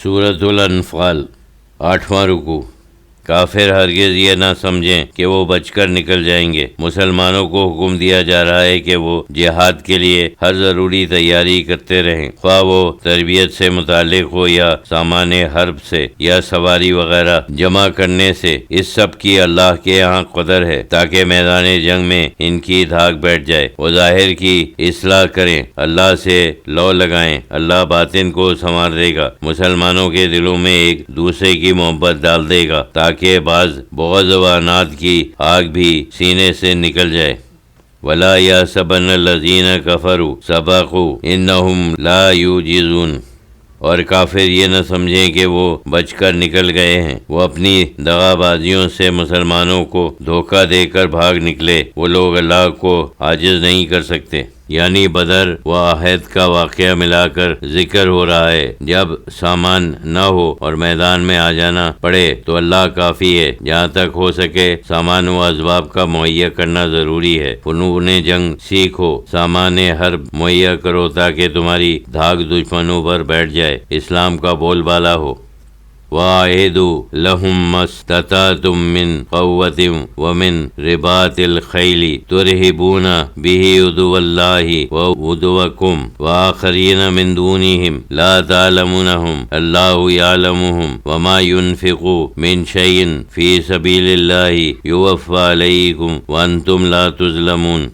سورۃ الانفال 8واں رکوع۔ کافر ہرگز یہ نہ سمجھیں کہ وہ بچ کر نکل جائیں گے۔ مسلمانوں کو حکم دیا جا رہا ہے کہ وہ جہاد کے لیے ہر ضروری تیاری کرتے رہیں، خواہ وہ تربیت سے متعلق ہو یا سامان حرب سے یا سواری وغیرہ جمع کرنے سے۔ اس سب کی اللہ کے یہاں قدر ہے تاکہ میدان جنگ میں ان کی دھاک بیٹھ جائے۔ وہ ظاہر کی اصلاح کریں، اللہ سے لو لگائیں، اللہ باطن کو سنوار دے گا۔ مسلمانوں کے دلوں میں ایک دوسرے کی محبت ڈال دے گا تاکہ بعض بغض و عناد کی آگ بھی سینے سے نکل جائے۔ وَلَا يَحْسَبَنَّ الَّذِينَ كَفَرُوا سَبَقُوا إِنَّهُمْ لَا يُعْجِزُونَ۔ اور کافر یہ نہ سمجھیں کہ وہ بچ کر نکل گئے ہیں، وہ اپنی دغا بازیوں سے مسلمانوں کو دھوکہ دے کر بھاگ نکلے۔ وہ لوگ اللہ کو عاجز نہیں کر سکتے۔ یعنی بدر و احد کا واقعہ ملا کر ذکر ہو رہا ہے۔ جب سامان نہ ہو اور میدان میں آ جانا پڑے تو اللہ کافی ہے۔ جہاں تک ہو سکے سامان و اسباب کا مہیا کرنا ضروری ہے۔ فنون جنگ سیکھو، سامان حرب مہیا کرو تاکہ تمہاری دھاک دشمنوں پر بیٹھ جائے، اسلام کا بول بالا ہو۔ وَأَعِدُوا لَهُم مَّا اسْتَطَعْتُم مِّن قُوَّةٍ وَمِن رِّبَاطِ الْخَيْلِ تُرْهِبُونَ بِهِ عَدُوَّ اللَّهِ وَعَدُوَّكُمْ وَآخَرِينَ مِن دُونِهِمْ لَا تَعْلَمُونَهُمْ اللَّهُ يَعْلَمُهُمْ وَمَا يُنفِقُوا مِن شَيْءٍ فِي سَبِيلِ اللَّهِ يُوَفَّى عَلَيْكُمْ وَأَنتُمْ لَا تُظْلَمُونَ۔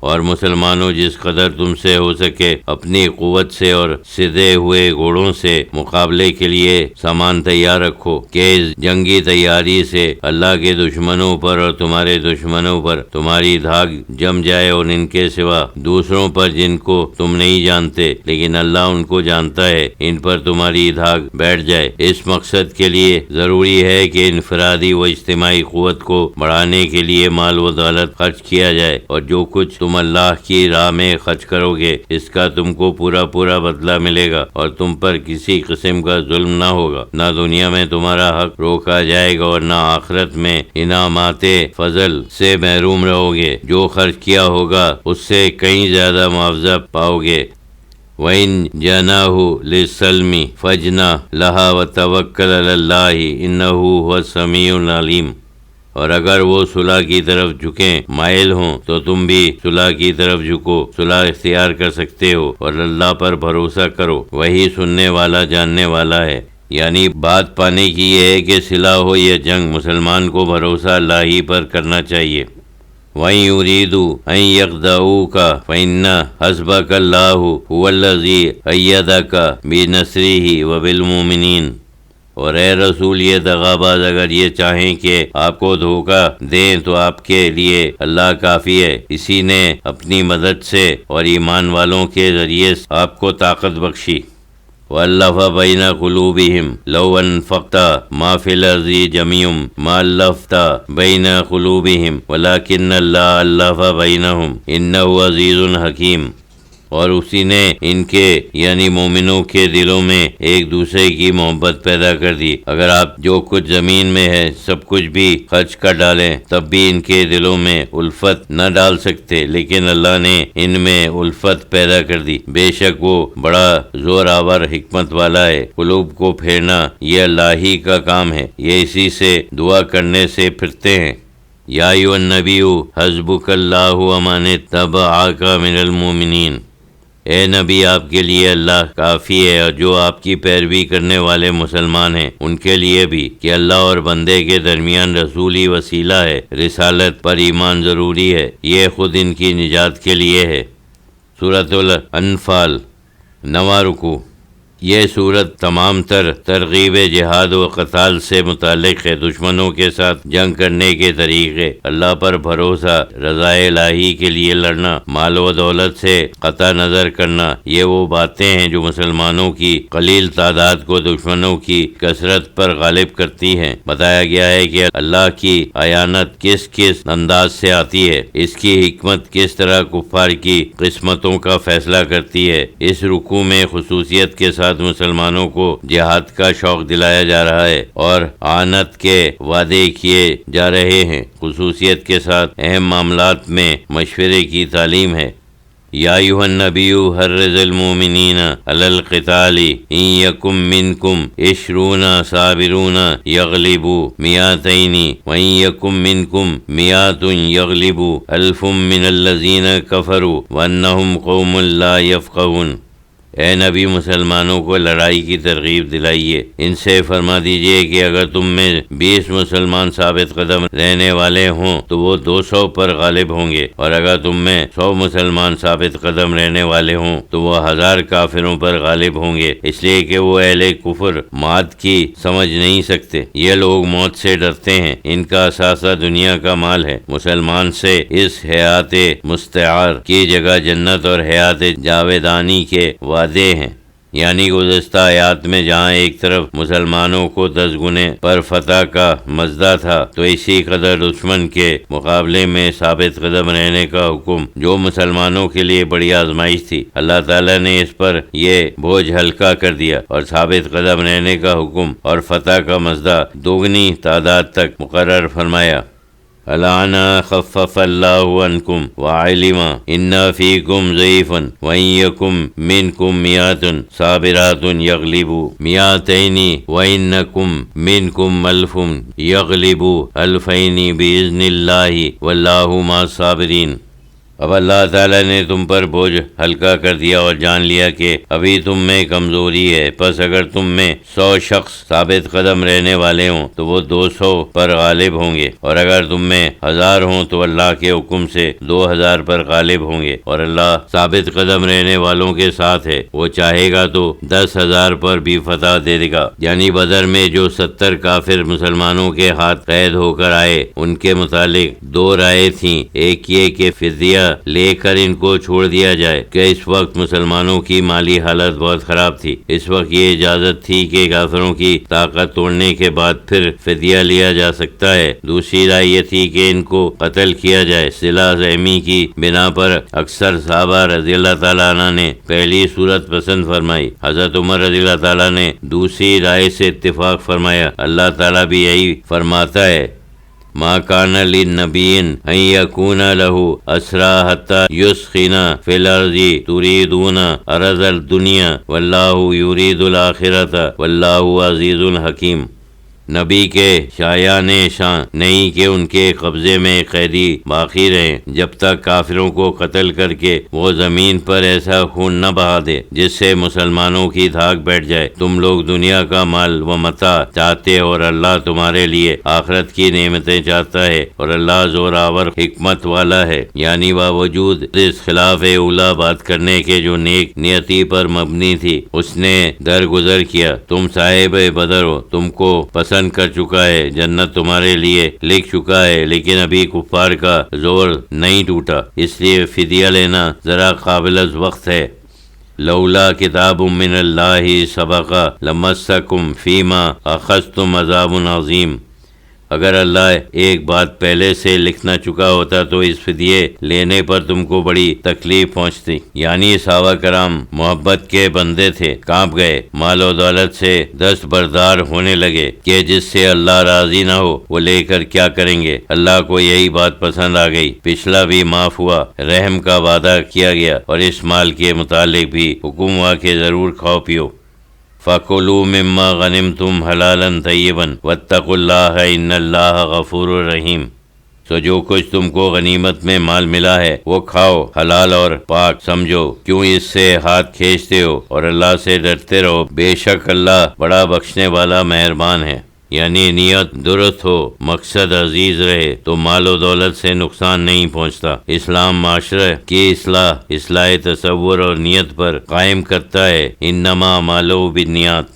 اور مسلمانوں جس قدر تم سے ہو سکے اپنی قوت سے اور سدھے ہوئے گھوڑوں سے مقابلے کے لیے سامان تیار رکھو کہ اس جنگی تیاری سے اللہ کے دشمنوں پر اور تمہارے دشمنوں پر تمہاری دھاک جم جائے، اور ان کے سوا دوسروں پر جن کو تم نہیں جانتے لیکن اللہ ان کو جانتا ہے، ان پر تمہاری دھاک بیٹھ جائے۔ اس مقصد کے لیے ضروری ہے کہ انفرادی و اجتماعی قوت کو بڑھانے کے لیے مال و دولت خرچ کیا جائے، اور جو کچھ تم اللہ کی راہ میں خرچ کرو گے اس کا تم کو پورا بدلہ ملے گا، اور تم پر کسی قسم کا ظلم نہ ہوگا۔ نہ دنیا میں تمہارا حق روکا جائے گا اور نہ آخرت میں انعامات فضل سے محروم رہو گے۔ جو خرچ کیا ہوگا اس سے کہیں زیادہ معاوضہ پاؤ گے۔ وَإِن جَنَاحُوا لِلسَّلْمِ فَاجْنَحْ لَهَا وَتَوَكَّلْ عَلَى اللَّهِ إِنَّهُ هُوَ السَّمِيعُ الْعَلِيمُ۔ اور اگر وہ صلح کی طرف جھکیں مائل ہوں تو تم بھی صلح کی طرف جھکو، صلح اختیار کر سکتے ہو، اور اللہ پر بھروسہ کرو، وہی سننے والا جاننے والا ہے۔ یعنی بات پانے کی یہ ہے کہ صلح ہو یا جنگ، مسلمان کو بھروسہ اللہ ہی پر کرنا چاہیے۔ وَإِن يُرِيدُوا أَن يَخْدَعُوكَ فَإِنَّ حَسْبَكَ اللَّهُ هُوَ الَّذِي أَيَّدَكَ بِنَصْرِهِ وَبِالْمُؤْمِنِينَ۔ اور اے رسول، یہ دغا باز اگر یہ چاہیں کہ آپ کو دھوکہ دیں تو آپ کے لیے اللہ کافی ہے، اسی نے اپنی مدد سے اور ایمان والوں کے ذریعے آپ کو طاقت بخشی۔ وَأَلَّفَ بَيْنَ قُلُوبِهِمْ لَوْ أَنفَقْتَ مَا فِي الْأَرْضِ جَمِيعًا مَا أَلَّفْتَ بَيْنَ قُلُوبِهِمْ وَلَكِنَّ اللَّهَ أَلَّفَ بَيْنَهُمْ إِنَّهُ عَزِيزٌ حَكِيمٌ۔ اور اسی نے ان کے یعنی مومنوں کے دلوں میں ایک دوسرے کی محبت پیدا کر دی۔ اگر آپ جو کچھ زمین میں ہے سب کچھ بھی خرچ کر ڈالیں تب بھی ان کے دلوں میں الفت نہ ڈال سکتے، لیکن اللہ نے ان میں الفت پیدا کر دی۔ بے شک وہ بڑا زور آور حکمت والا ہے۔ قلوب کو پھیرنا یہ اللہ ہی کا کام ہے، یہ اسی سے دعا کرنے سے پھرتے ہیں۔ یا ایھا النبی حسبک اللہ ومن اتبعک من المؤمنین۔ اے نبی، آپ کے لیے اللہ کافی ہے، اور جو آپ کی پیروی کرنے والے مسلمان ہیں ان کے لیے بھی، کہ اللہ اور بندے کے درمیان رسولی وسیلہ ہے۔ رسالت پر ایمان ضروری ہے، یہ خود ان کی نجات کے لیے ہے۔ سورۃ الانفال 9واں رکوع۔ یہ صورت تمام تر ترغیب جہاد و قتال سے متعلق ہے۔ دشمنوں کے ساتھ جنگ کرنے کے طریقے، اللہ پر بھروسہ، رضا الہی کے لیے لڑنا، مال و دولت سے قطع نظر کرنا، یہ وہ باتیں ہیں جو مسلمانوں کی قلیل تعداد کو دشمنوں کی کثرت پر غالب کرتی ہیں۔ بتایا گیا ہے کہ اللہ کی اعانت کس کس انداز سے آتی ہے، اس کی حکمت کس طرح کفار کی قسمتوں کا فیصلہ کرتی ہے۔ اس رکوع میں خصوصیت کے ساتھ مسلمانوں کو جہاد کا شوق دلایا جا رہا ہے اور اعانت کے وعدے کیے جا رہے ہیں۔ خصوصیت کے ساتھ اہم معاملات میں مشورے کی تعلیم ہے۔ یا ایھا النبی حرض المؤمنین علی القتال ان یکم منکم 20 صابرون یغلبوا 200 وان یکم منکم 100 یغلبوا 1000 من الذین کفروا وانہم قوم لا یفقہون۔ اے نبی، مسلمانوں کو لڑائی کی ترغیب دلائیے، ان سے فرما دیجئے کہ اگر تم میں 20 مسلمان ثابت قدم رہنے والے ہوں تو وہ 200 پر غالب ہوں گے، اور اگر تم میں 100 مسلمان ثابت قدم رہنے والے ہوں تو وہ 1000 کافروں پر غالب ہوں گے، اس لیے کہ وہ اہل کفر مات کی سمجھ نہیں سکتے۔ یہ لوگ موت سے ڈرتے ہیں، ان کا اثاثہ دنیا کا مال ہے۔ مسلمان سے اس حیات مستعار کی جگہ جنت اور حیات جاویدانی کے وعدے ہیں، یعنی گزشتہ آیات میں جہاں ایک طرف مسلمانوں کو 10 گنے پر فتح کا مزدہ تھا، تو اسی قدر دشمن کے مقابلے میں ثابت قدم رہنے کا حکم جو مسلمانوں کے لیے بڑی آزمائش تھی، اللہ تعالیٰ نے اس پر یہ بوجھ ہلکا کر دیا اور ثابت قدم رہنے کا حکم اور فتح کا مزدہ 2 تعداد تک مقرر فرمایا۔ الآن خفف اللہ عنکم وعلم ان فیکم ضعیفا وان یکم منکم 100 صابرات یغلبوا 200 وانکم منکم 1000 یغلبوا 2000 باذن اللہ واللہ مع الصابرین۔ اب اللہ تعالیٰ نے تم پر بوجھ ہلکا کر دیا اور جان لیا کہ ابھی تم میں کمزوری ہے، پس اگر تم میں 100 شخص ثابت قدم رہنے والے ہوں تو وہ 200 پر غالب ہوں گے، اور اگر تم میں 1000 ہوں تو اللہ کے حکم سے 2000 پر غالب ہوں گے، اور اللہ ثابت قدم رہنے والوں کے ساتھ ہے، وہ چاہے گا تو 10,000 پر بھی فتح دے دے گا۔ یعنی بدر میں جو 70 کافر مسلمانوں کے ہاتھ قید ہو کر آئے، ان کے متعلق 2 رائے تھیں، ایک یہ کہ فدیہ لے کر ان کو چھوڑ دیا جائے کہ اس وقت مسلمانوں کی مالی حالت بہت خراب تھی، اس وقت یہ اجازت تھی کہ کافروں کی طاقت توڑنے کے بعد پھر فدیہ لیا جا سکتا ہے۔ دوسری رائے یہ تھی کہ ان کو قتل کیا جائے۔ صلہ رحمی کی بنا پر اکثر صحابہ رضی اللہ تعالیٰ عنہ نے پہلی صورت پسند فرمائی، حضرت عمر رضی اللہ تعالیٰ نے دوسری رائے سے اتفاق فرمایا۔ اللہ تعالیٰ بھی یہی فرماتا ہے، ما کان للنبی ان یکون له اسرا حتی یسخن فی الارض تریدون عرض الدنیا واللہ یرید الآخرۃ واللہ عزیز حکیم۔ نبی کے شایان شان نہیں کہ ان کے قبضے میں قیدی باقی رہیں جب تک کافروں کو قتل کر کے وہ زمین پر ایسا خون نہ بہا دے جس سے مسلمانوں کی دھاک بیٹھ جائے۔ تم لوگ دنیا کا مال و متاع چاہتے اور اللہ تمہارے لیے آخرت کی نعمتیں چاہتا ہے، اور اللہ زور آور حکمت والا ہے۔ یعنی باوجود اس خلاف اولا بات کرنے کے جو نیک نیتی پر مبنی تھی، اس نے درگزر کیا۔ تم صاحب بدر ہو، تم کو پسند کر چکا ہے، جنت تمہارے لیے لکھ چکا ہے، لیکن ابھی کفار کا زور نہیں ٹوٹا، اس لیے فدیہ لینا ذرا قابل وقت ہے۔ لولا کتاب من اللہ سبق لمسکم فیما اخذتم عذاب عظیم۔ اگر اللہ ایک بات پہلے سے لکھنا چکا ہوتا تو اس فدیے لینے پر تم کو بڑی تکلیف پہنچتی۔ یعنی صحابہ کرام محبت کے بندے تھے، کانپ گئے، مال و دولت سے دست بردار ہونے لگے کہ جس سے اللہ راضی نہ ہو وہ لے کر کیا کریں گے۔ اللہ کو یہی بات پسند آ گئی، پچھلا بھی معاف ہوا، رحم کا وعدہ کیا گیا، اور اس مال کے متعلق بھی حکم ہوا کہ ضرور کھاؤ پیو۔ فَكُلُوا مِمَّا غَنِمْتُمْ حَلَالًا طَيِّبًا وَاتَّقُوا اللَّهَ إِنَّ اللَّهَ غَفُورٌ رَحِيمٌ۔ سو جو کچھ تم کو غنیمت میں مال ملا ہے وہ کھاؤ، حلال اور پاک سمجھو، کیوں اس سے ہاتھ کھینچتے ہو، اور اللہ سے ڈرتے رہو، بے شک اللہ بڑا بخشنے والا مہربان ہے۔ یعنی نیت درست ہو، مقصد عزیز رہے تو مال و دولت سے نقصان نہیں پہنچتا۔ اسلام معاشرے کی اصلاح تصور اور نیت پر قائم کرتا ہے، انما اعمال بالنیات۔